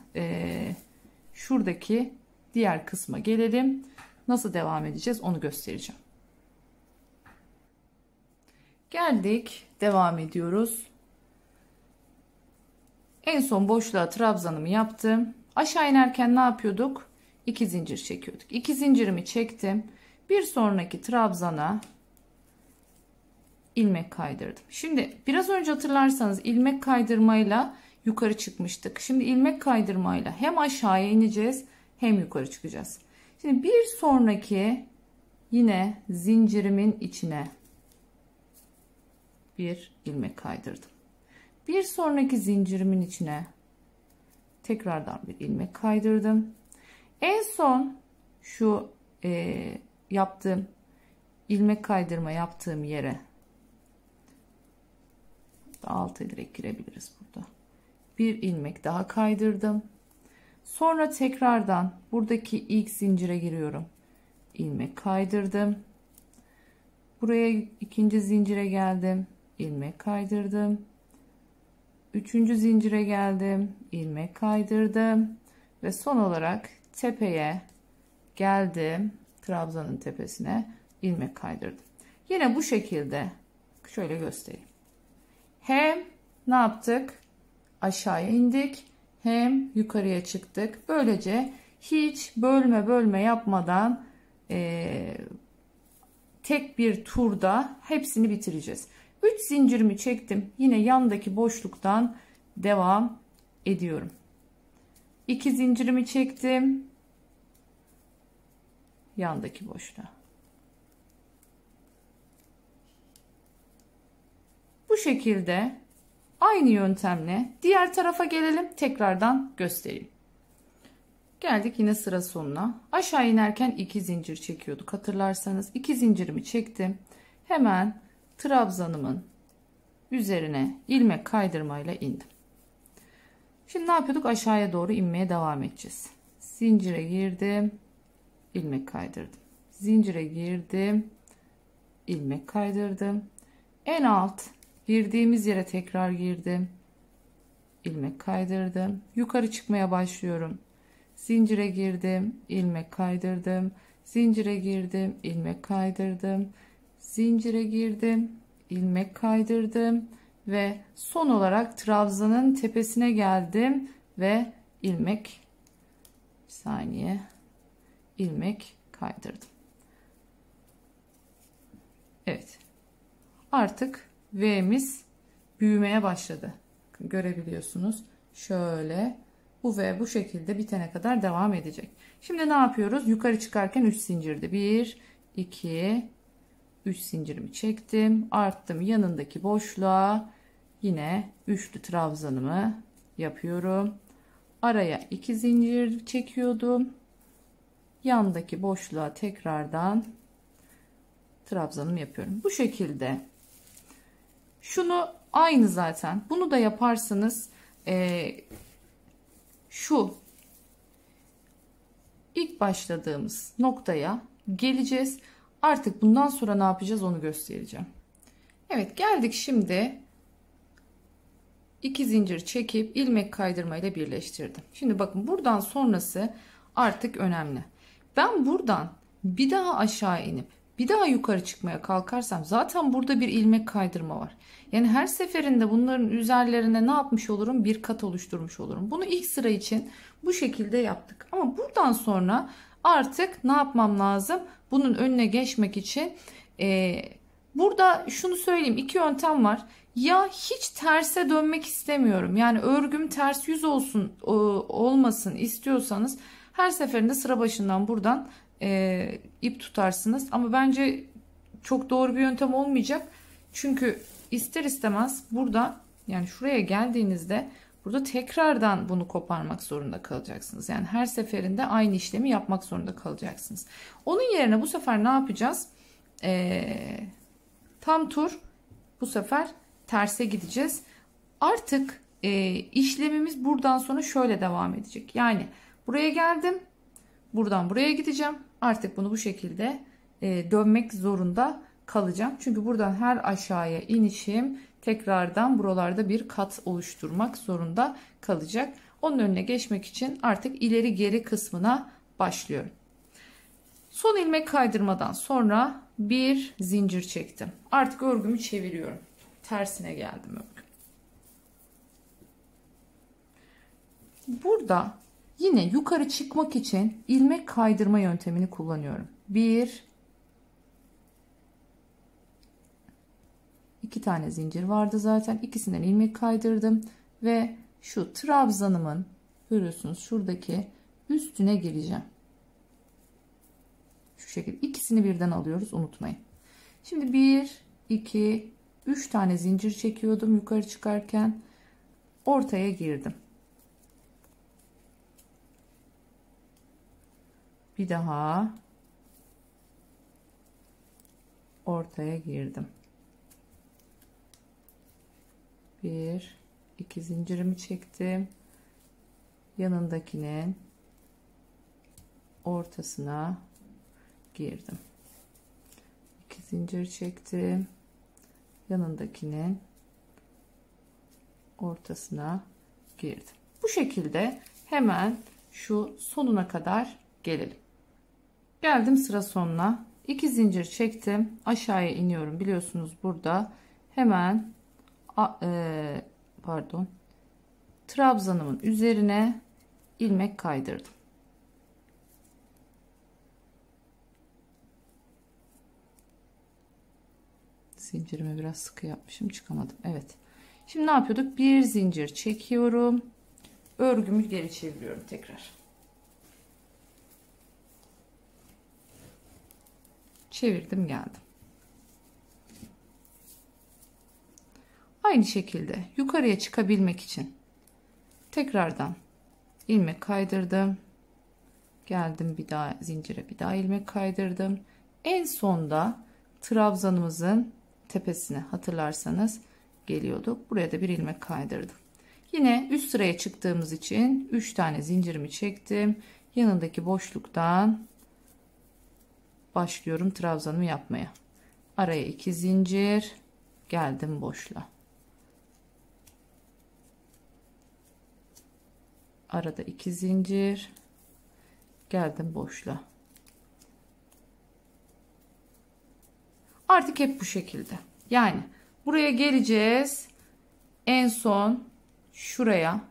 Speaker 1: şuradaki diğer kısma gelelim. Nasıl devam edeceğiz onu göstereceğim. Geldik, devam ediyoruz. En son boşluğa trabzanımı yaptım. Aşağı inerken ne yapıyorduk? 2 zincir çekiyorduk. 2 zincirimi çektim. Bir sonraki trabzana ilmek kaydırdım. Şimdi biraz önce hatırlarsanız ilmek kaydırmayla yukarı çıkmıştık. Şimdi ilmek kaydırmayla hem aşağıya ineceğiz hem yukarı çıkacağız. Şimdi bir sonraki yine zincirimin içine bir ilmek kaydırdım. Bir sonraki zincirimin içine tekrardan bir ilmek kaydırdım. En son şu yaptığım ilmek kaydırma yaptığım yere altı direkt girebiliriz burada. Bir ilmek daha kaydırdım. Sonra tekrardan buradaki ilk zincire giriyorum. İlmek kaydırdım. Buraya ikinci zincire geldim. İlmek kaydırdım. Üçüncü zincire geldim. İlmek kaydırdım. Ve son olarak tepeye geldim. Trabzanın tepesine ilmek kaydırdım. Yine bu şekilde şöyle göstereyim. Hem ne yaptık? Aşağıya indik. Hem yukarıya çıktık. Böylece hiç bölme yapmadan tek bir turda hepsini bitireceğiz. 3 zincirimi çektim. Yine yandaki boşluktan devam ediyorum. 2 zincirimi çektim. Yandaki boşluğa. Bu şekilde Aynı yöntemle diğer tarafa gelelim. Tekrardan göstereyim. Geldik yine sıra sonuna. Aşağı inerken 2 zincir çekiyorduk. Hatırlarsanız 2 zincirimi çektim. Hemen trabzanımın üzerine ilmek kaydırmayla indim. Şimdi ne yapıyorduk? Aşağıya doğru inmeye devam edeceğiz. Zincire girdim, ilmek kaydırdım. Zincire girdim, ilmek kaydırdım. En alt girdiğimiz yere tekrar girdim, ilmek kaydırdım. Yukarı çıkmaya başlıyorum. Zincire girdim, ilmek kaydırdım. Zincire girdim, ilmek kaydırdım. Zincire girdim, ilmek kaydırdım ve son olarak trabzanın tepesine geldim ve ilmek, bir saniye, ilmek kaydırdım. Evet. Artık V'miz büyümeye başladı. Görebiliyorsunuz. Şöyle bu V bu şekilde bitene kadar devam edecek. Şimdi ne yapıyoruz? Yukarı çıkarken 3 zincirdi. 1, 2, 3 zincirimi çektim. Arttım yanındaki boşluğa. Yine üçlü trabzanımı yapıyorum. Araya 2 zincir çekiyordum. Yandaki boşluğa tekrardan trabzanımı yapıyorum. Bu şekilde. Şunu aynı zaten. Bunu da yaparsanız şu ilk başladığımız noktaya geleceğiz. Artık bundan sonra ne yapacağız onu göstereceğim. Evet, geldik şimdi 2 zincir çekip ilmek kaydırma ile birleştirdim. Şimdi bakın buradan sonrası artık önemli. Ben buradan bir daha aşağı inip bir daha yukarı çıkmaya kalkarsam zaten burada bir ilmek kaydırma var. Yani her seferinde bunların üzerlerine ne yapmış olurum? Bir kat oluşturmuş olurum. Bunu ilk sıra için bu şekilde yaptık. Ama buradan sonra artık ne yapmam lazım? Bunun önüne geçmek için burada şunu söyleyeyim. 2 yöntem var. Ya hiç terse dönmek istemiyorum. Yani örgüm ters yüz olsun olmasın istiyorsanız her seferinde sıra başından buradan ip tutarsınız. Ama bence çok doğru bir yöntem olmayacak. Çünkü ister istemez burada, yani şuraya geldiğinizde burada tekrardan bunu koparmak zorunda kalacaksınız. Yani her seferinde aynı işlemi yapmak zorunda kalacaksınız. Onun yerine bu sefer ne yapacağız? Tam tur bu sefer terse gideceğiz. Artık işlemimiz buradan sonra şöyle devam edecek. Yani buraya geldim. Buradan buraya gideceğim. Artık bunu bu şekilde dönmek zorunda kalacağım. Çünkü buradan her aşağıya inişim tekrardan buralarda bir kat oluşturmak zorunda kalacak. Onun önüne geçmek için artık ileri geri kısmına başlıyorum. Son ilmek kaydırmadan sonra bir zincir çektim. Artık örgümü çeviriyorum. Tersine geldim örgü. Burada yine yukarı çıkmak için ilmek kaydırma yöntemini kullanıyorum. 1, 2 tane zincir vardı zaten. İkisinden ilmek kaydırdım ve şu trabzanımın, görüyorsunuz şuradaki üstüne gireceğim. Şu şekilde ikisini birden alıyoruz, unutmayın. Şimdi 1, 2, 3 tane zincir çekiyordum yukarı çıkarken. Ortaya girdim. Bir daha ortaya girdim. 1, 2 zincirimi çektim. Yanındakinin ortasına girdim. 2 zincir çektim. Yanındakinin ortasına girdim. Bu şekilde hemen şu sonuna kadar gelelim. Geldim sıra sonuna. 2 zincir çektim. Aşağıya iniyorum. Biliyorsunuz burada hemen trabzanımın üzerine ilmek kaydırdım. Zincirimi biraz sıkı yapmışım, çıkamadım. Evet. Şimdi ne yapıyorduk? Bir zincir çekiyorum. Örgümü geri çeviriyorum tekrar. Çevirdim, geldim. Aynı şekilde yukarıya çıkabilmek için tekrardan ilmek kaydırdım. Geldim bir daha zincire, bir daha ilmek kaydırdım. En sonda trabzanımızın tepesine hatırlarsanız geliyorduk. Buraya da bir ilmek kaydırdım. Yine üst sıraya çıktığımız için 3 tane zincirimi çektim. Yanındaki boşluktan başlıyorum trabzanımı yapmaya. Araya 2 zincir, geldim boşluğa. Arada 2 zincir, geldim boşluğa. Artık hep bu şekilde. Yani buraya geleceğiz. En son şuraya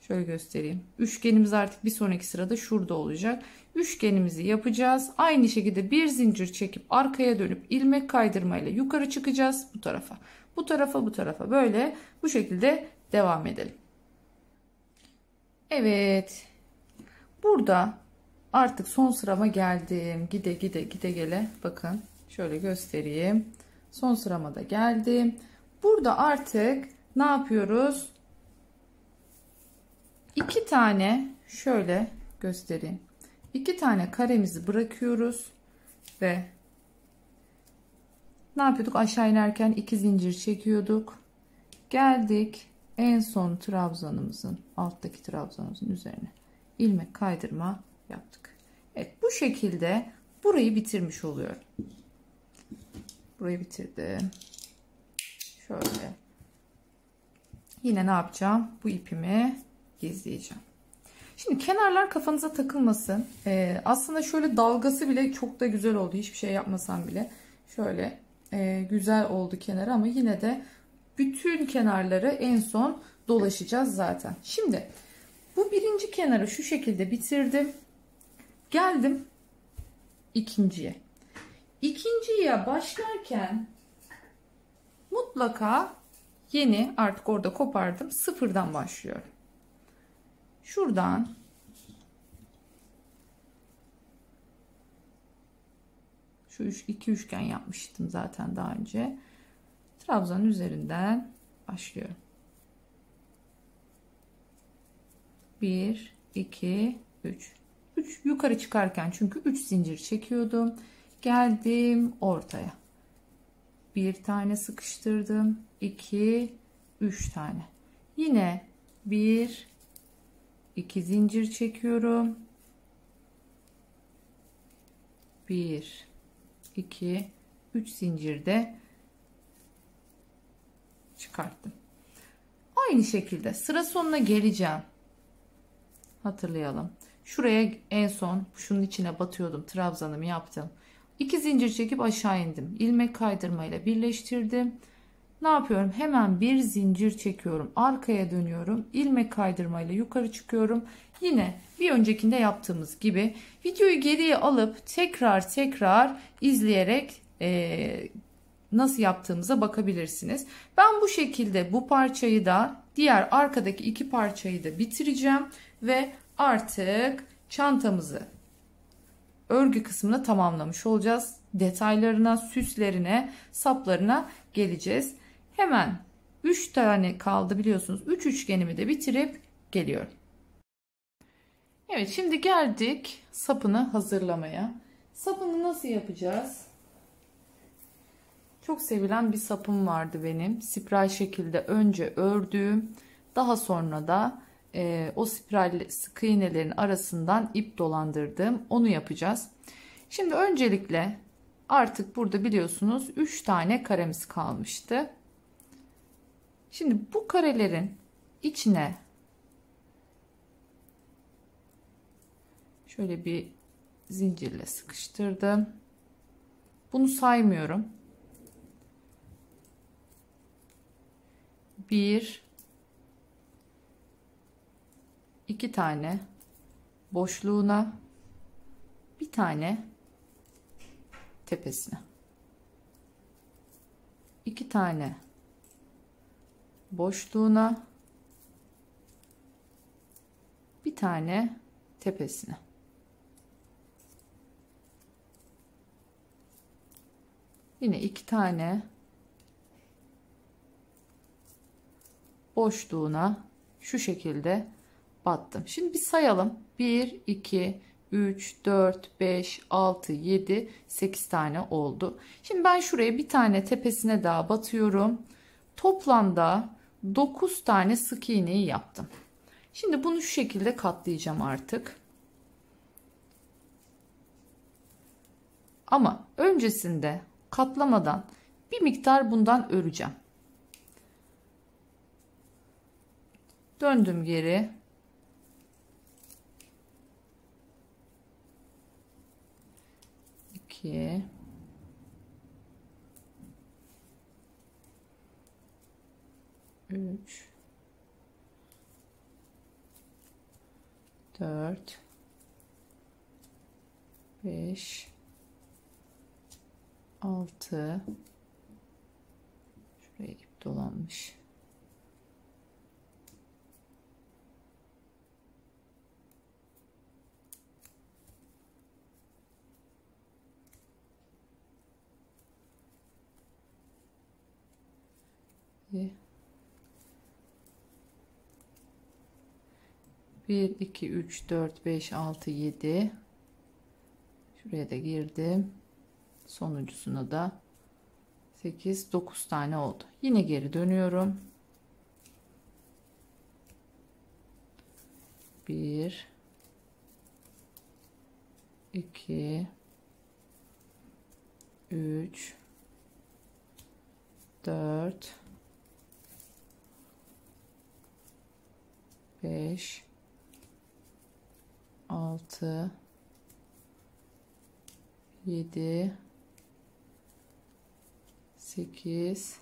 Speaker 1: şöyle göstereyim. Üçgenimiz artık bir sonraki sırada şurada olacak. Üçgenimizi yapacağız. Aynı şekilde bir zincir çekip arkaya dönüp ilmek kaydırmayla yukarı çıkacağız. Bu tarafa, bu tarafa, bu tarafa, böyle bu şekilde devam edelim. Evet. Burada artık son sırama geldim. Gide gide gide gele. Bakın şöyle göstereyim. Son sırama da geldim. Burada artık ne yapıyoruz? 2 tane şöyle göstereyim. 2 tane karemizi bırakıyoruz ve ne yapıyorduk? Aşağı inerken 2 zincir çekiyorduk. Geldik en son trabzanımızın, alttaki trabzanımızın üzerine ilmek kaydırma yaptık. Evet, bu şekilde burayı bitirmiş oluyorum. Burayı bitirdim. Şöyle. Yine ne yapacağım? Bu ipimi gizleyeceğim. Şimdi kenarlar kafanıza takılmasın. Aslında şöyle dalgası bile çok da güzel oldu. Hiçbir şey yapmasam bile. Şöyle güzel oldu kenarı ama yine de bütün kenarları en son dolaşacağız zaten. Şimdi bu birinci kenarı şu şekilde bitirdim. Geldim ikinciye. İkinciye başlarken mutlaka yeni, artık orada kopardım, sıfırdan başlıyorum. Şuradan şu iki üçgen yapmıştım zaten daha önce. Trabzanın üzerinden başlıyorum. 1 2 3 yukarı çıkarken çünkü 3 zincir çekiyordum. Geldim ortaya. Bir tane sıkıştırdım. 2 3 tane. Yine 1 2 zincir çekiyorum. 1 2 3 zincirde çıkarttım. Aynı şekilde sıra sonuna geleceğim. Hatırlayalım. Şuraya en son şunun içine batıyordum. Trabzanımı yaptım. 2 zincir çekip aşağı indim. İlmek kaydırmayla birleştirdim. Ne yapıyorum? Hemen bir zincir çekiyorum. Arkaya dönüyorum. İlmek kaydırmayla yukarı çıkıyorum. Yine bir öncekinde yaptığımız gibi videoyu geriye alıp tekrar izleyerek nasıl yaptığımıza bakabilirsiniz. Ben bu şekilde bu parçayı da diğer arkadaki iki parçayı da bitireceğim ve artık çantamızı örgü kısmını tamamlamış olacağız. Detaylarına, süslerine, saplarına geleceğiz. Hemen 3 tane kaldı biliyorsunuz. 3 üçgenimi de bitirip geliyorum. Evet, şimdi geldik sapını hazırlamaya. Sapını nasıl yapacağız? Çok sevilen bir sapım vardı benim. Spiral şekilde önce ördüğüm, daha sonra da o spiral sık iğnelerin arasından ip dolandırdım. Onu yapacağız. Şimdi öncelikle artık burada biliyorsunuz 3 tane karemiz kalmıştı. Şimdi bu karelerin içine şöyle bir zincirle sıkıştırdım. Bunu saymıyorum. 1 2 tane boşluğuna, bir tane tepesine, 2 tane boşluğuna, bir tane tepesine. Yine 2 tane boşluğuna şu şekilde battım. Şimdi bir sayalım. 1, 2, 3, 4, 5, 6, 7, 8 tane oldu. Şimdi ben şuraya bir tane tepesine daha batıyorum. Toplamda 9 tane sık iğneyi yaptım. Şimdi bunu şu şekilde katlayacağım artık. Ama öncesinde katlamadan bir miktar bundan öreceğim. Döndüm geri. İki. Üç. 4. 5. 6. Şuraya ip dolanmış. 1, 2, 3, 4, 5, 6, 7. Şuraya da girdim. Sonuncusuna da 8, 9 tane oldu. Yine geri dönüyorum. 1, 2, 3, 4, 5, 6, 7, 8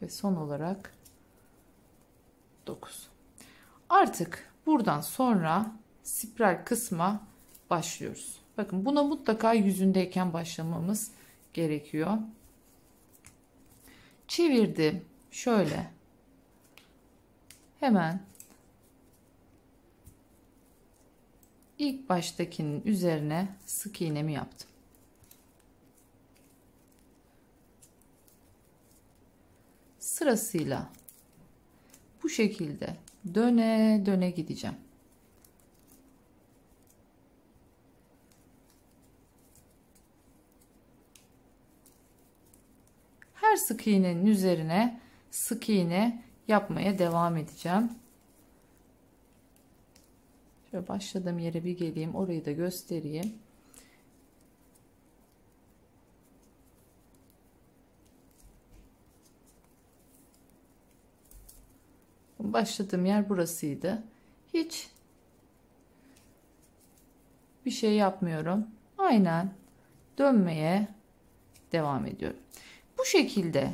Speaker 1: ve son olarak 9. Artık buradan sonra spiral kısma başlıyoruz. Bakın buna mutlaka yüzündeyken başlamamız gerekiyor. Çevirdim. Şöyle. Hemen ilk baştakinin üzerine sık iğnemi yaptım. Sırasıyla bu şekilde döne döne gideceğim. Her sık iğnenin üzerine sık iğne yapmaya devam edeceğim. Şöyle başladığım yere bir geleyim, orayı da göstereyim. Başladığım yer burasıydı. Hiç bir şey yapmıyorum. Aynen dönmeye devam ediyorum. Bu şekilde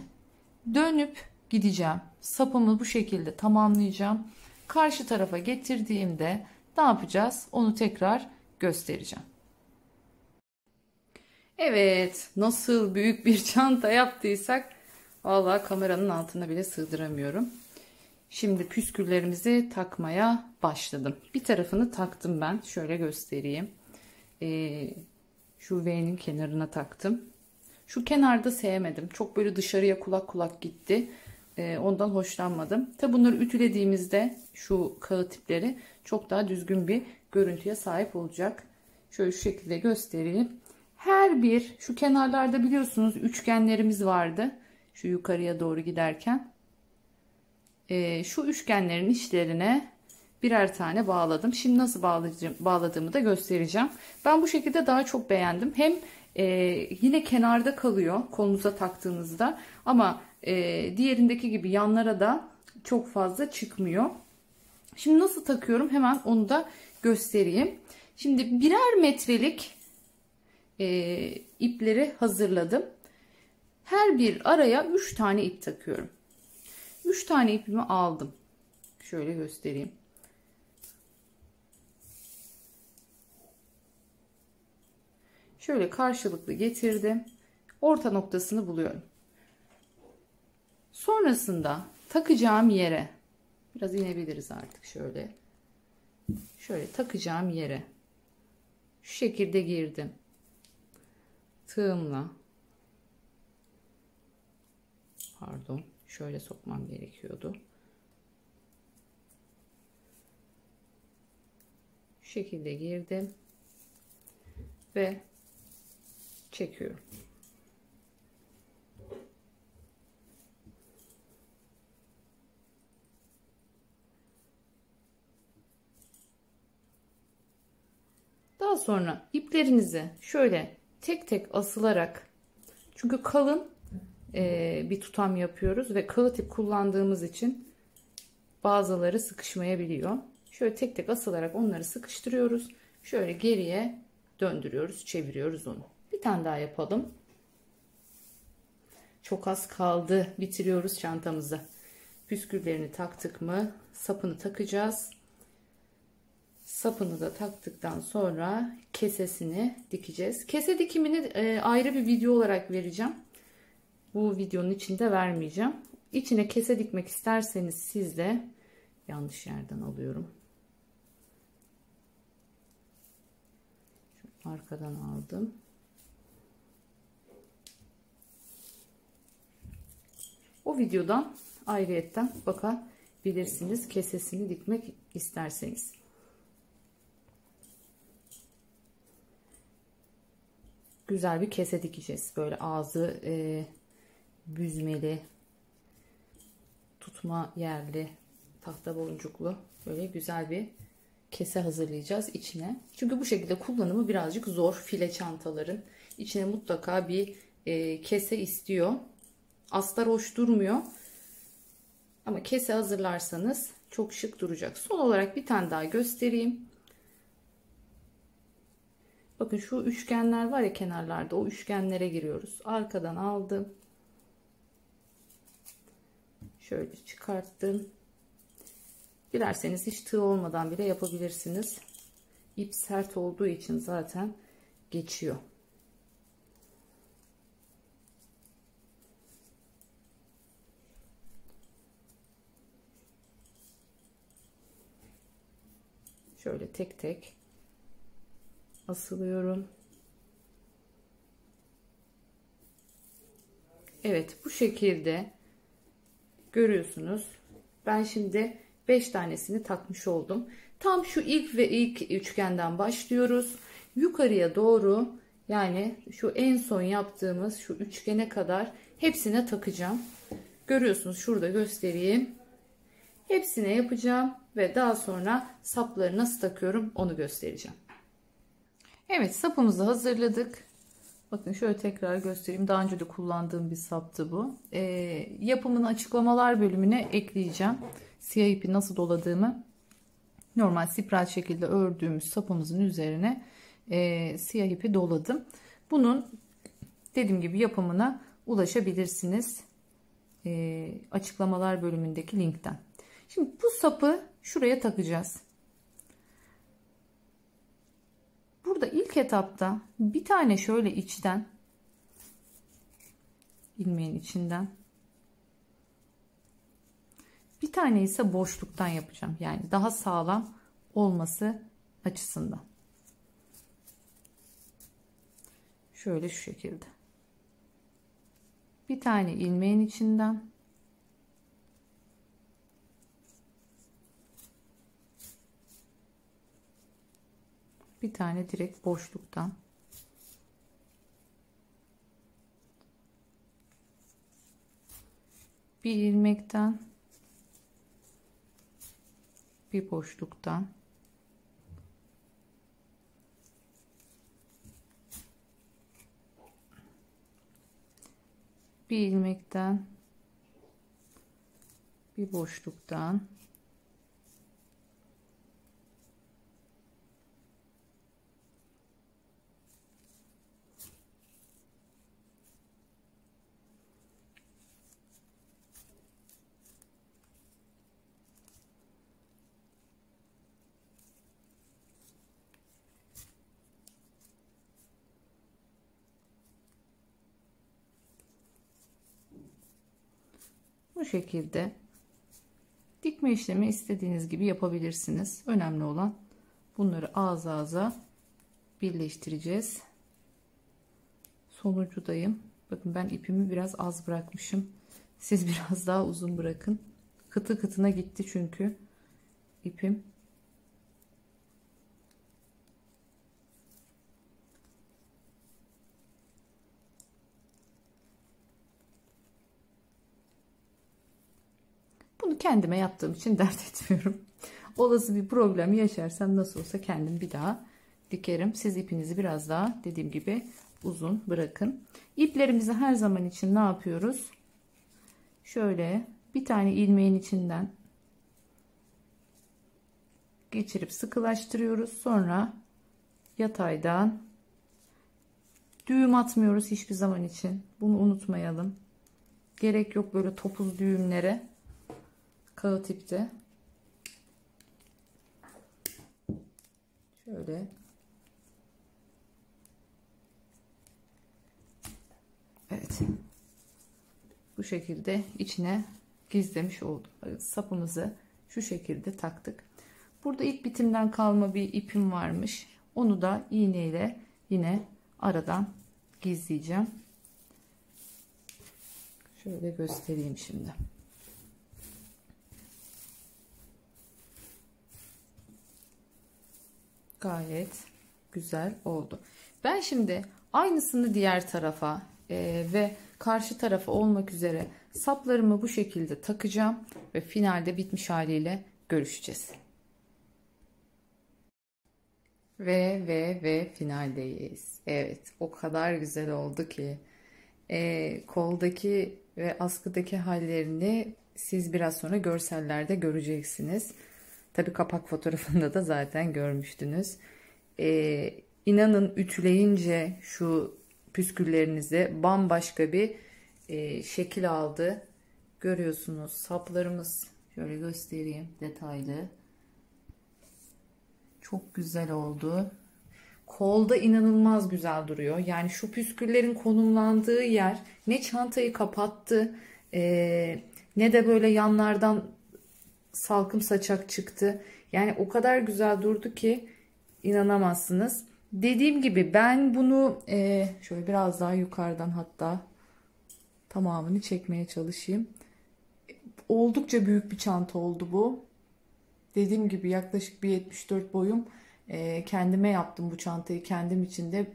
Speaker 1: dönüp gideceğim. Sapımı bu şekilde tamamlayacağım. Karşı tarafa getirdiğimde ne yapacağız? Onu tekrar göstereceğim. Evet, nasıl büyük bir çanta yaptıysak vallahi kameranın altına bile sığdıramıyorum. Şimdi püsküllerimizi takmaya başladım. Bir tarafını taktım ben. Şöyle göstereyim. Şu V'nin kenarına taktım. Şu kenarda sevmedim. Çok böyle dışarıya kulak kulak gitti. Ondan hoşlanmadım. Tabi bunları ütülediğimizde şu kağıt tipleri çok daha düzgün bir görüntüye sahip olacak. Şöyle şu şekilde göstereyim. Her bir şu kenarlarda biliyorsunuz üçgenlerimiz vardı. Şu yukarıya doğru giderken. Şu üçgenlerin içlerine birer tane bağladım. Şimdi nasıl bağladığımı da göstereceğim. Ben bu şekilde daha çok beğendim. Hem yine kenarda kalıyor kolunuza taktığınızda ama diğerindeki gibi yanlara da çok fazla çıkmıyor. Şimdi nasıl takıyorum hemen onu da göstereyim. Şimdi birer metrelik ipleri hazırladım. Her bir araya 3 tane ip takıyorum. 3 tane ipimi aldım. Şöyle göstereyim. Şöyle karşılıklı getirdim. Orta noktasını buluyorum. Sonrasında takacağım yere biraz inebiliriz artık şöyle. Şöyle takacağım yere şu şekilde girdim. Tığımla Pardon, şöyle sokmam gerekiyordu. Şu şekilde girdim ve çekiyorum. Daha sonra iplerinizi şöyle tek tek asılarak, çünkü kalın bir tutam yapıyoruz ve kağıt ip kullandığımız için bazıları sıkışmayabiliyor. Şöyle tek tek asılarak onları sıkıştırıyoruz. Şöyle geriye döndürüyoruz, çeviriyoruz onu. Bir tane daha yapalım. Çok az kaldı. Bitiriyoruz çantamızı. Püsküllerini taktık mı sapını takacağız. Sapını da taktıktan sonra kesesini dikeceğiz. Kese dikimini ayrı bir video olarak vereceğim. Bu videonun içinde vermeyeceğim. İçine kese dikmek isterseniz siz de, yanlış yerden alıyorum. Şu arkadan aldım. O videodan ayrıyetten bakabilirsiniz kesesini dikmek isterseniz. Güzel bir kese dikeceğiz. Böyle ağzı büzmeli, tutma yerli, tahta boncuklu böyle güzel bir kese hazırlayacağız içine. Çünkü bu şekilde kullanımı birazcık zor file çantaların. İçine mutlaka bir kese istiyor. Astar hoş durmuyor. Ama kese hazırlarsanız çok şık duracak. Son olarak bir tane daha göstereyim. Bakın şu üçgenler var ya kenarlarda, o üçgenlere giriyoruz. Arkadan aldım. Şöyle çıkarttım. Dilerseniz hiç tığ olmadan bile yapabilirsiniz. İp sert olduğu için zaten geçiyor. Şöyle tek tek asılıyorum. Evet, bu şekilde görüyorsunuz. Ben şimdi 5 tanesini takmış oldum. Tam şu ilk üçgenden başlıyoruz. Yukarıya doğru, yani şu en son yaptığımız şu üçgene kadar hepsine takacağım. Görüyorsunuz, şurada göstereyim. Hepsine yapacağım ve daha sonra sapları nasıl takıyorum onu göstereceğim. Evet, sapımızı hazırladık. Bakın şöyle tekrar göstereyim. Daha önce de kullandığım bir saptı bu. Yapımını açıklamalar bölümüne ekleyeceğim. Siyah ipi nasıl doladığımı. Normal spiral şekilde ördüğümüz sapımızın üzerine siyah ipi doladım. Bunun dediğim gibi yapımına ulaşabilirsiniz. Açıklamalar bölümündeki linkten. Şimdi bu sapı şuraya takacağız. Burada ilk etapta bir tane şöyle içten, ilmeğin içinden, bir tane ise boşluktan yapacağım. Yani daha sağlam olması açısından. Şöyle şu şekilde. Bir tane ilmeğin içinden, bir tane direkt boşluktan, bir ilmekten, bir boşluktan, bir ilmekten, bir boşluktan, bu şekilde dikme işlemi istediğiniz gibi yapabilirsiniz. Önemli olan bunları ağız ağza birleştireceğiz. Sonuncudayım. Bakın ben ipimi biraz az bırakmışım. Siz biraz daha uzun bırakın. Kıtı kıtına gitti çünkü ipim. Bunu kendime yaptığım için dert etmiyorum. Olası bir problem yaşarsam nasıl olsa kendim bir daha dikerim. Siz ipinizi biraz daha dediğim gibi uzun bırakın. İplerimizi her zaman için ne yapıyoruz? Şöyle bir tane ilmeğin içinden geçirip sıkılaştırıyoruz. Sonra yataydan düğüm atmıyoruz hiçbir zaman için. Bunu unutmayalım. Gerek yok böyle topuz düğümlere. Kağıt ipte. Şöyle. Evet. Bu şekilde içine gizlemiş oldum. Sapımızı şu şekilde taktık. Burada ilk bitimden kalma bir ipim varmış. Onu da iğneyle yine aradan gizleyeceğim. Şöyle göstereyim şimdi. Gayet güzel oldu. Ben şimdi aynısını diğer tarafa ve karşı tarafa olmak üzere saplarımı bu şekilde takacağım ve finalde bitmiş haliyle görüşeceğiz. Ve finaldeyiz. Evet, o kadar güzel oldu ki koldaki ve askıdaki hallerini siz biraz sonra görsellerde göreceksiniz. Tabii kapak fotoğrafında da zaten görmüştünüz. İnanın ütüleyince şu püsküllerinize bambaşka bir şekil aldı. Görüyorsunuz saplarımız, şöyle göstereyim detaylı. Çok güzel oldu. Kolda inanılmaz güzel duruyor. Yani şu püsküllerin konumlandığı yer ne çantayı kapattı ne de böyle yanlardan salkım saçak çıktı. Yani o kadar güzel durdu ki inanamazsınız. Dediğim gibi ben bunu şöyle biraz daha yukarıdan hatta tamamını çekmeye çalışayım. Oldukça büyük bir çanta oldu bu. Dediğim gibi yaklaşık bir 74 boyum. Kendime yaptım bu çantayı kendim için de.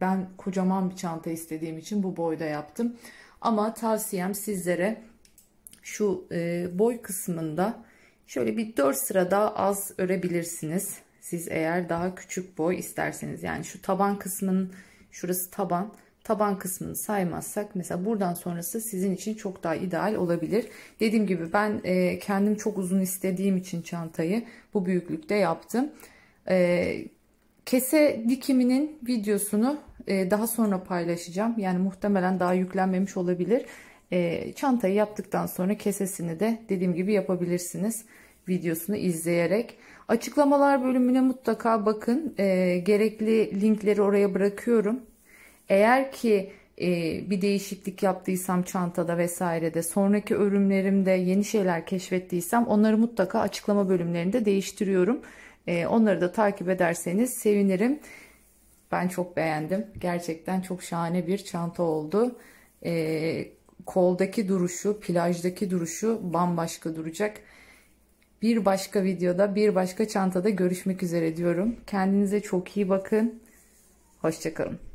Speaker 1: Ben kocaman bir çanta istediğim için bu boyda yaptım. Ama tavsiyem sizlere şu boy kısmında şöyle bir 4 sıra daha az örebilirsiniz. Siz eğer daha küçük boy isterseniz. Yani şu taban kısmının şurası taban. Taban kısmını saymazsak mesela buradan sonrası sizin için çok daha ideal olabilir. Dediğim gibi ben kendim çok uzun istediğim için çantayı bu büyüklükte yaptım. Kese dikiminin videosunu daha sonra paylaşacağım. Yani muhtemelen daha yüklenmemiş olabilir. Çantayı yaptıktan sonra kesesini de dediğim gibi yapabilirsiniz. Videosunu izleyerek. Açıklamalar bölümüne mutlaka bakın. Gerekli linkleri oraya bırakıyorum. Eğer ki bir değişiklik yaptıysam çantada vesairede sonraki örümlerimde yeni şeyler keşfettiysem onları mutlaka açıklama bölümlerinde değiştiriyorum. Onları da takip ederseniz sevinirim. Ben çok beğendim. Gerçekten çok şahane bir çanta oldu. Koldaki duruşu, plajdaki duruşu bambaşka duracak. Bir başka videoda, bir başka çantada görüşmek üzere diyorum. Kendinize çok iyi bakın. Hoşça kalın.